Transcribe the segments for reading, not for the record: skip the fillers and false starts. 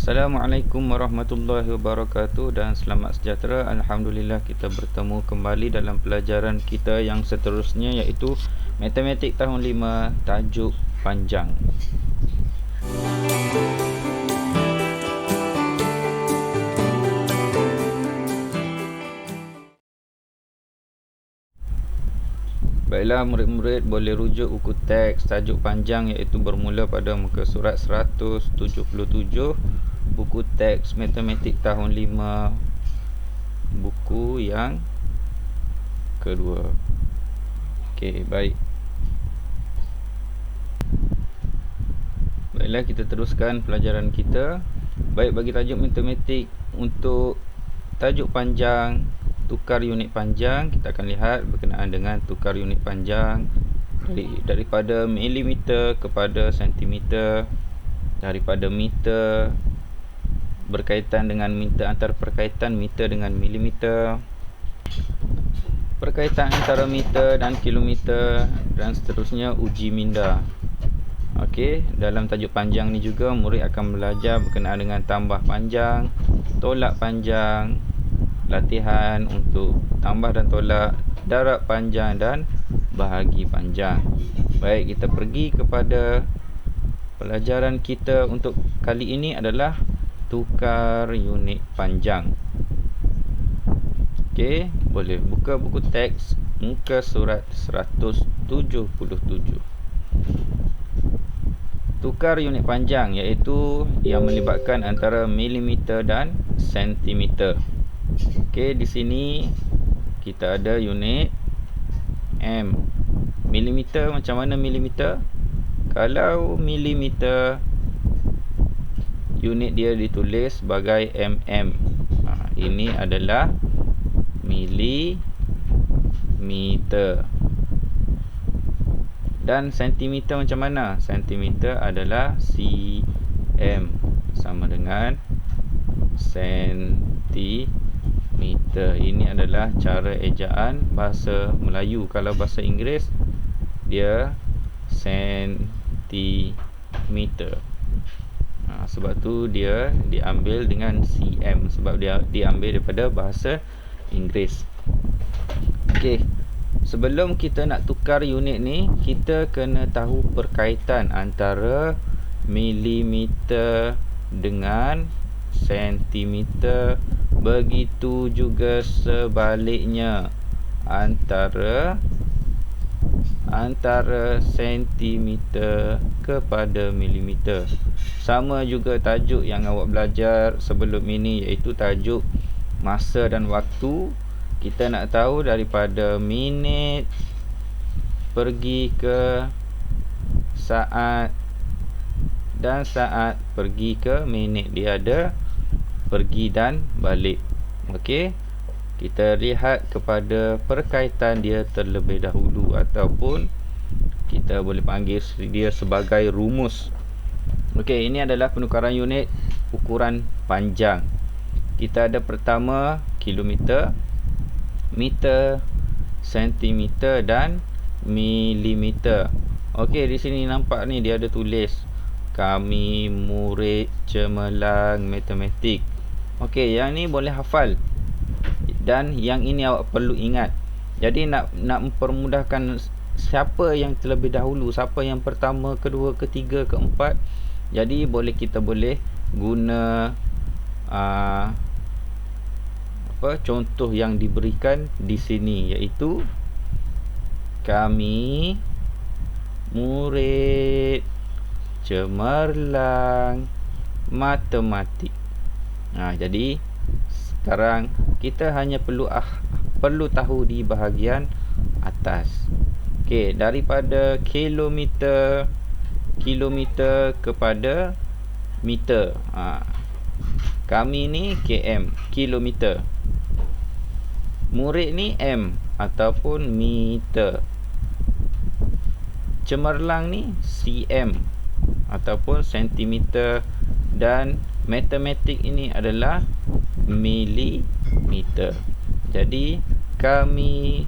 Assalamualaikum warahmatullahi wabarakatuh dan selamat sejahtera. Alhamdulillah kita bertemu kembali dalam pelajaran kita yang seterusnya, iaitu Matematik tahun 5 tajuk panjang. Baiklah murid-murid, boleh rujuk buku teks tajuk panjang iaitu bermula pada muka surat 177, buku teks Matematik tahun 5, buku yang kedua. Okey, baik. Baiklah, kita teruskan pelajaran kita. Baik, bagi tajuk matematik untuk tajuk panjang, tukar unit panjang, kita akan lihat berkenaan dengan tukar unit panjang daripada milimeter kepada sentimeter, daripada meter berkaitan dengan meter, antara perkaitan meter dengan milimeter, perkaitan antara meter dan kilometer, dan seterusnya uji minda. Okey, dalam tajuk panjang ni juga murid akan belajar berkenaan dengan tambah panjang, tolak panjang, latihan untuk tambah dan tolak, darab panjang dan bahagi panjang. Baik, kita pergi kepada pelajaran kita untuk kali ini adalah tukar unit panjang. Okey, boleh buka buku teks muka surat 177. Tukar unit panjang iaitu yang melibatkan antara milimeter dan sentimeter. Okey, di sini kita ada unit M. Milimeter, macam mana milimeter? Kalau milimeter, unit dia ditulis sebagai mm. Ini adalah milimeter. Dan sentimeter macam mana? Sentimeter adalah cm, sama dengan sentimeter. Ini adalah cara ejaan bahasa Melayu. Kalau bahasa Inggeris, dia sentimeter. Sebab tu dia diambil dengan cm, sebab dia diambil daripada bahasa Inggeris. Okey, sebelum kita nak tukar unit ni, kita kena tahu perkaitan antara milimeter dengan sentimeter. Begitu juga sebaliknya, antara sentimeter kepada milimeter. Sama juga tajuk yang awak belajar sebelum ini, iaitu tajuk masa dan waktu. Kita nak tahu daripada minit pergi ke saat, dan saat pergi ke minit. Dia ada pergi dan balik. Okey, kita lihat kepada perkaitan dia terlebih dahulu, ataupun kita boleh panggil dia sebagai rumus. Okey, ini adalah penukaran unit ukuran panjang. Kita ada pertama kilometer, meter, sentimeter dan milimeter. Okey, di sini nampak ni dia ada tulis kami murid cemerlang matematik. Okey, yang ni boleh hafal, dan yang ini awak perlu ingat. Jadi nak mempermudahkan siapa yang terlebih dahulu, siapa yang pertama, kedua, ketiga, keempat. Jadi kita boleh guna contoh yang diberikan di sini, iaitu kami murid cemerlang matematik. Jadi sekarang kita hanya perlu tahu di bahagian atas. Okey, daripada kilometer kepada meter. Kami ni km, kilometer. Murid ni m ataupun meter. Cemerlang ni cm ataupun sentimeter, dan matematik ini adalah milimeter. Jadi kami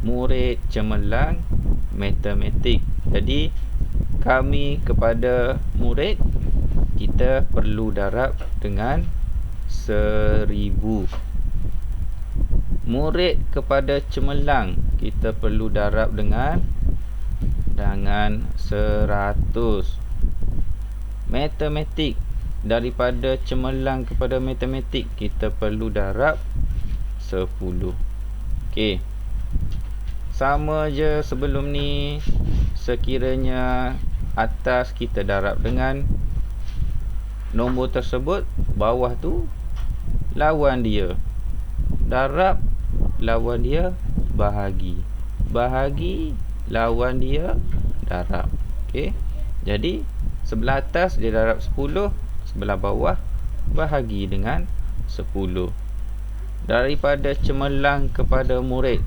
murid cemerlang matematik. Jadi kami kepada murid kita perlu darab dengan 1000. Murid kepada cemerlang kita perlu darab dengan 100. Matematik, daripada cemerlang kepada matematik kita perlu darab 10. Okey. Sama je sebelum ni. Sekiranya atas kita darab dengan nombor tersebut, bawah tu lawan dia. Darab lawan dia bahagi. Bahagi lawan dia darab. Okey. Jadi sebelah atas dia darab 10, sebelah bawah bahagi dengan 10. Daripada cemerlang kepada murid,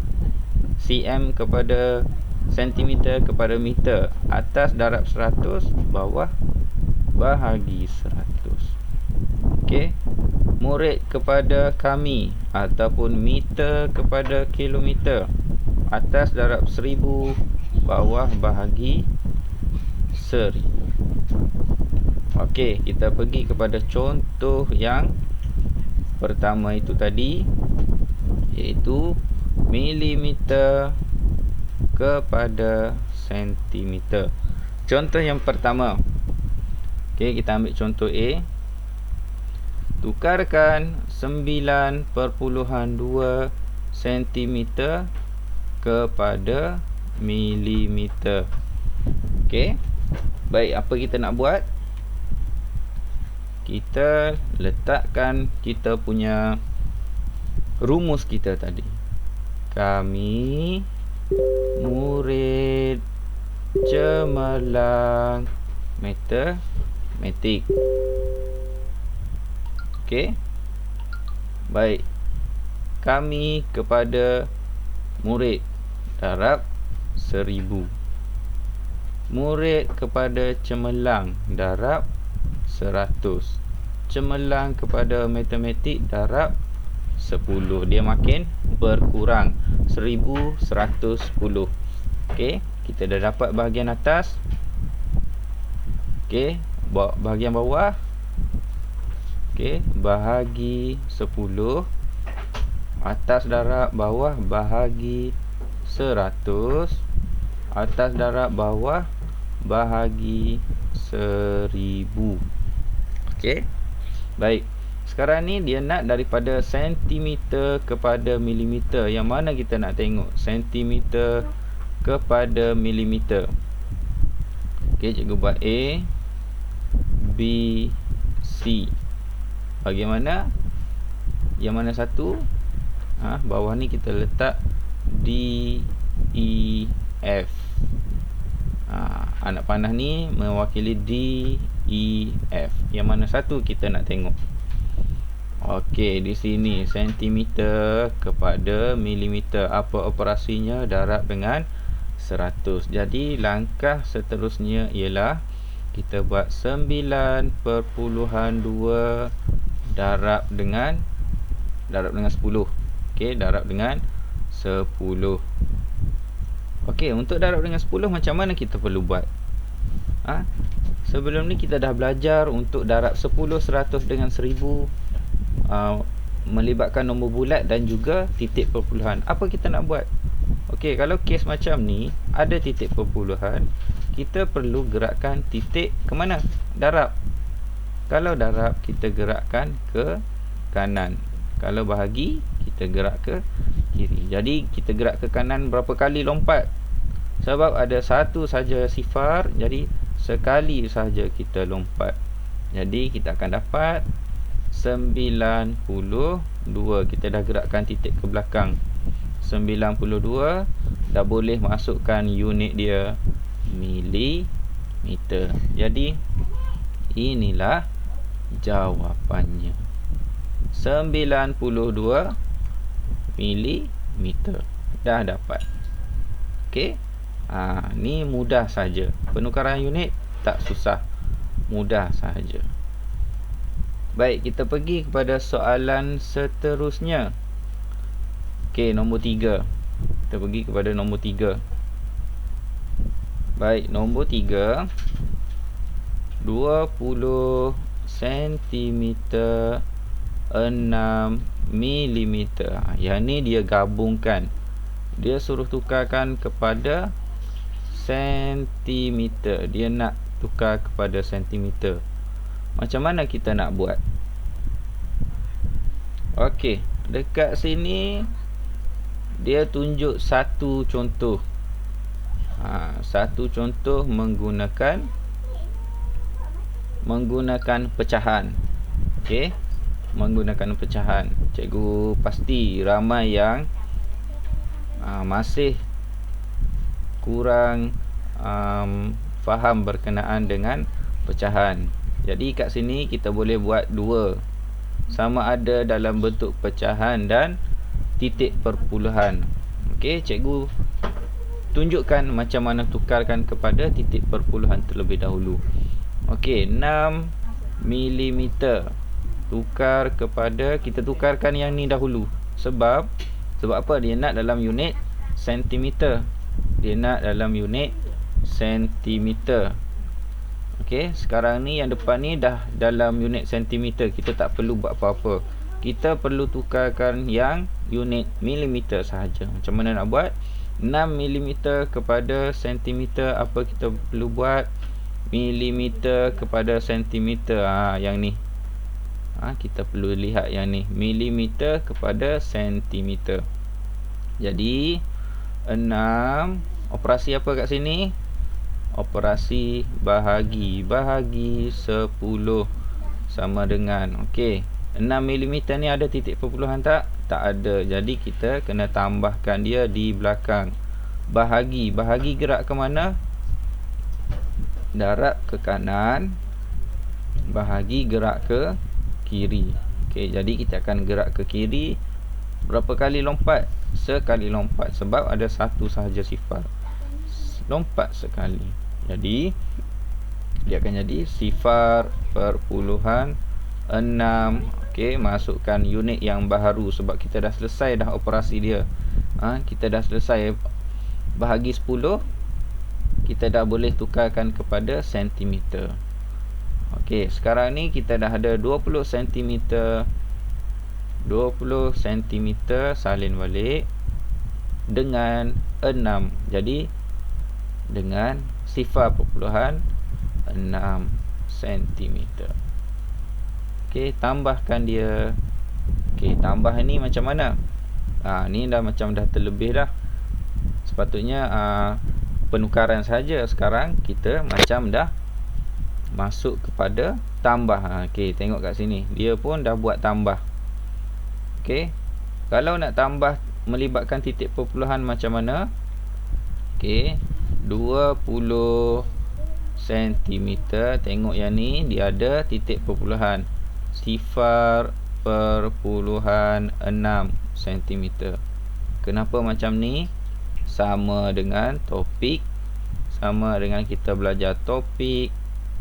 cm kepada sentimeter kepada meter, atas darab 100, bawah bahagi 100. Okey. Murid kepada kami ataupun meter kepada kilometer, atas darab 1000, bawah bahagi 1000. Okey, kita pergi kepada contoh yang pertama itu tadi, iaitu milimeter kepada sentimeter. Contoh yang pertama. Okey, kita ambil contoh A. Tukarkan 9.2 cm kepada milimeter. Okey. Baik, apa kita nak buat? Kita letakkan kita punya rumus kita tadi. Kami murid cemerlang matematik. Okey. Baik. Kami kepada murid darab 1000. Murid kepada cemerlang darab 100. Cemerlang kepada matematik darab 10. Dia makin berkurang. 1110. Okey, kita dah dapat bahagian atas. Okey, bahagian bawah. Okey, bahagi 10. Atas darab, bawah bahagi 100. Atas darab, bawah bahagi 1000. Okey. Baik. Sekarang ni dia nak daripada sentimeter kepada milimeter. Yang mana kita nak tengok? Sentimeter kepada milimeter. Okey, cikgu buat A, B, C. Bagaimana? Yang mana satu? Bawah ni kita letak D, E, F. Anak panah ni mewakili D, E, F. Yang mana satu kita nak tengok? Okey, di sini sentimeter kepada milimeter. Apa operasinya? Darab dengan 100. Jadi langkah seterusnya ialah kita buat 9.2 darab dengan 10. Okey, darab dengan 10. Okey, untuk darab dengan 10 macam mana kita perlu buat? Sebelum ni kita dah belajar untuk darab 10, 100 dengan 1000, melibatkan nombor bulat dan juga titik perpuluhan. Apa kita nak buat? Okey, kalau kes macam ni ada titik perpuluhan, kita perlu gerakkan titik ke mana? Darab. Kalau darab, kita gerakkan ke kanan. Kalau bahagi, kita gerak ke kiri. Jadi kita gerak ke kanan berapa kali lompat? Sebab ada satu saja sifar, jadi sekali saja kita lompat. Jadi kita akan dapat 92. Kita dah gerakkan titik ke belakang. 92. Dah boleh masukkan unit dia milimeter. Jadi inilah jawapannya. 92 milimeter. Dah dapat. Okey. Ni mudah saja. Penukaran unit tak susah. Mudah saja. Baik, kita pergi kepada soalan seterusnya. Okey, nombor 3. Kita pergi kepada nombor 3. Baik, nombor 3. 20 sentimeter 6 milimeter. Yang ni dia gabungkan. Dia suruh tukarkan kepada sentimeter. Dia nak tukar kepada sentimeter. Macam mana kita nak buat? Okey, dekat sini dia tunjuk satu contoh. Satu contoh menggunakan pecahan. Okey, menggunakan pecahan. Cikgu pasti ramai yang masih kurang faham berkenaan dengan pecahan. Jadi kat sini kita boleh buat dua, sama ada dalam bentuk pecahan dan titik perpuluhan. Okey, cikgu tunjukkan macam mana tukarkan kepada titik perpuluhan terlebih dahulu. Okey, 6 milimeter tukar kepada, kita tukarkan yang ni dahulu. Sebab apa? Dia nak dalam unit sentimeter. Dia nak dalam unit sentimeter. Okey, sekarang ni yang depan ni dah dalam unit sentimeter. Kita tak perlu buat apa-apa. Kita perlu tukarkan yang unit milimeter sahaja. Macam mana nak buat? 6 milimeter kepada sentimeter. Apa kita perlu buat? Milimeter kepada sentimeter. Yang ni. Kita perlu lihat yang ni. Milimeter kepada sentimeter. Jadi 6. Operasi apa kat sini? Operasi bahagi. Bahagi 10 sama dengan, okey, 6 milimeter ni ada titik perpuluhan tak? Tak ada. Jadi kita kena tambahkan dia di belakang. Bahagi. Bahagi gerak ke mana? Darab ke kanan. Bahagi gerak ke kiri. Okey, jadi kita akan gerak ke kiri. Berapa kali lompat? Sekali lompat. Sebab ada satu sahaja sifar. Lompat sekali. Jadi dia akan jadi 0.6. Okey, masukkan unit yang baharu sebab kita dah selesai dah operasi dia. Kita dah selesai bahagi 10. Kita dah boleh tukarkan kepada sentimeter. Okey, sekarang ni kita dah ada 20 sentimeter. 20 sentimeter salin balik dengan 6. Jadi dengan 0.6 sentimeter. Okey, tambahkan dia. Okey, tambah ni macam mana? Ni dah macam dah terlebih dah. Sepatutnya penukaran saja. Sekarang kita macam dah masuk kepada tambah. Okey, tengok kat sini. Dia pun dah buat tambah. Okey. Kalau nak tambah melibatkan titik perpuluhan macam mana? Okey, 20 sentimeter. Tengok yang ni dia ada titik perpuluhan 0.6 sentimeter. Kenapa macam ni? Sama dengan topik, sama dengan kita belajar topik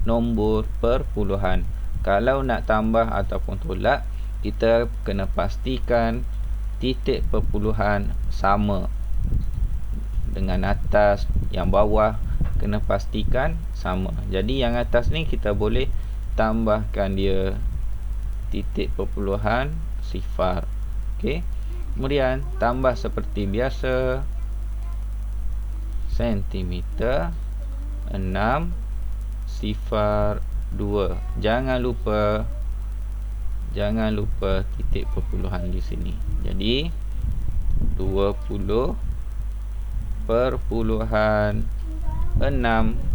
nombor perpuluhan. Kalau nak tambah ataupun tolak, kita kena pastikan titik perpuluhan sama. Dengan atas, yang bawah kena pastikan sama. Jadi yang atas ni kita boleh tambahkan dia titik perpuluhan 0. Okey. Kemudian tambah seperti biasa sentimeter 6 0.2. Jangan lupa titik perpuluhan di sini. Jadi 20.6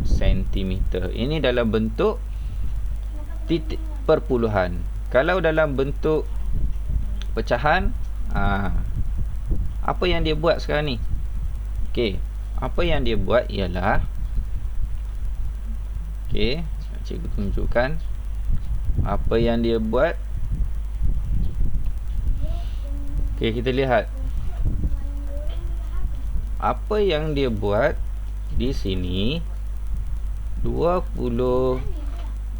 cm. Ini dalam bentuk titik perpuluhan. Kalau dalam bentuk pecahan, apa yang dia buat sekarang ni? Okey, apa yang dia buat ialah, okey, cikgu tunjukkan apa yang dia buat. Okey, kita lihat apa yang dia buat di sini. 20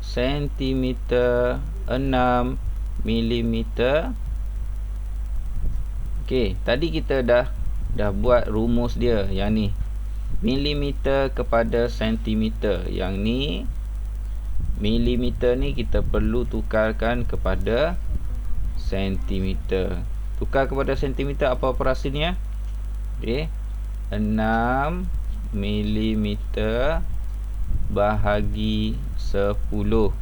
cm 6 mm. Okey, tadi kita dah buat rumus dia yang ni. Milimeter kepada sentimeter. Yang ni Milimeter ni kita perlu tukarkan kepada sentimeter. Tukar kepada sentimeter, apa operasinya? Okey. 6 milimeter bahagi 10.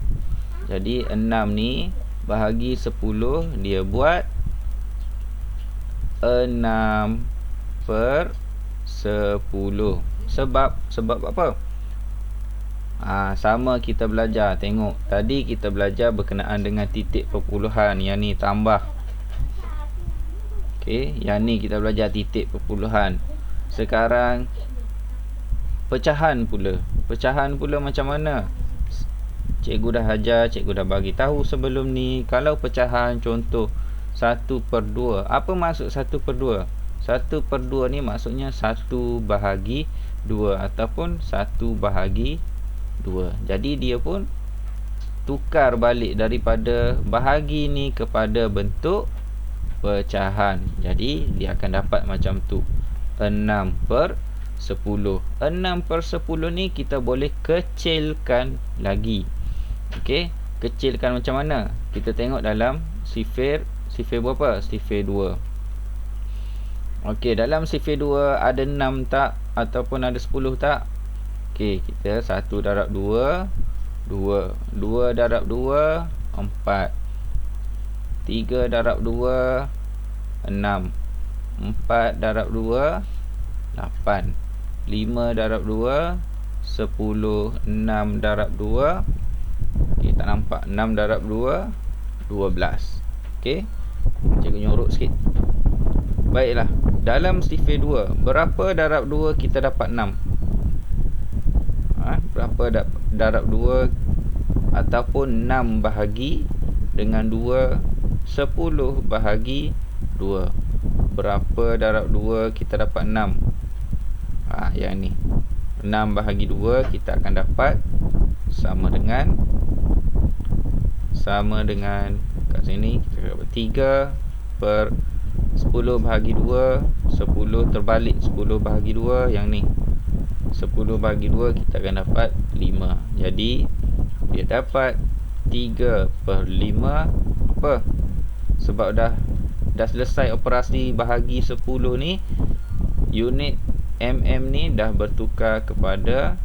Jadi 6 ni bahagi 10, dia buat 6 per 10. Sebab apa? Sama kita belajar. Tengok, tadi kita belajar berkenaan dengan titik perpuluhan. Yang ni tambah. Okey, yang ni kita belajar titik perpuluhan. Sekarang pecahan pula. Pecahan pula macam mana? Cikgu dah ajar, cikgu dah bagi tahu sebelum ni. Kalau pecahan contoh 1/2. Apa maksud 1/2? 1/2 ni maksudnya 1 bahagi 2 ataupun 1 bahagi 2. Jadi dia pun tukar balik daripada bahagi ni kepada bentuk pecahan. Jadi dia akan dapat macam tu, 6/10. 6/10 ni kita boleh kecilkan lagi. Okey, kecilkan macam mana? Kita tengok dalam sifir berapa? Sifir 2. Okey, dalam sifir 2 ada 6 tak? Ataupun ada 10 tak? Okey, kita 1 darab 2, 2. 2 darab 2, 4. 3 darab 2, 6. 4 darab 2, 8. 5 darab 2, 10. 6 darab 2, okey, tak nampak. 6 darab 2, 12. Okey, cikgu nyorok sikit. Baiklah, dalam sifir 2, berapa darab 2 kita dapat 6? Berapa darab 2 ataupun 6 bahagi dengan 2, 10 bahagi 2. Berapa darab 2 kita dapat 6? Yang ni 6 bahagi 2 kita akan dapat sama dengan kat sini kita dapat 3/10 bahagi 2. 10 terbalik, 10 bahagi 2. Yang ni 10 bahagi 2 kita akan dapat 5. Jadi dia dapat 3/5. Apa? Sebab dah selesai operasi bahagi 10 ni, unit mm ni dah bertukar kepada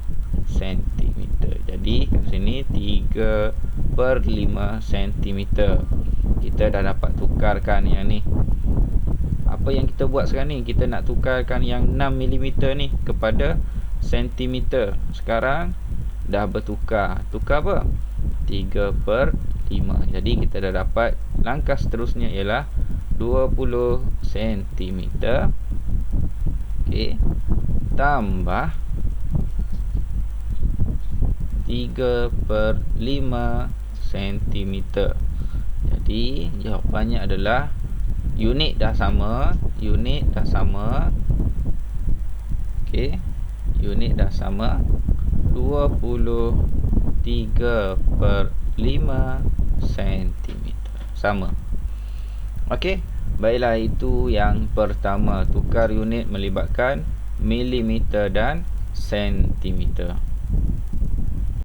sentimeter. Jadi kat sini 3/5 sentimeter. Kita dah dapat tukarkan yang ni. Apa yang kita buat sekarang ni? Kita nak tukarkan yang 6 milimeter ni kepada sentimeter. Sekarang dah bertukar. Tukar apa? 3/5. Jadi kita dah dapat langkah seterusnya ialah 20 sentimeter. Okey, tambah 3/5 sentimeter. Jadi jawapannya adalah unit dah sama. Okey, unit dah sama. 23/5 sentimeter. Sama. Okey, baiklah, itu yang pertama. Tukar unit melibatkan milimeter dan sentimeter.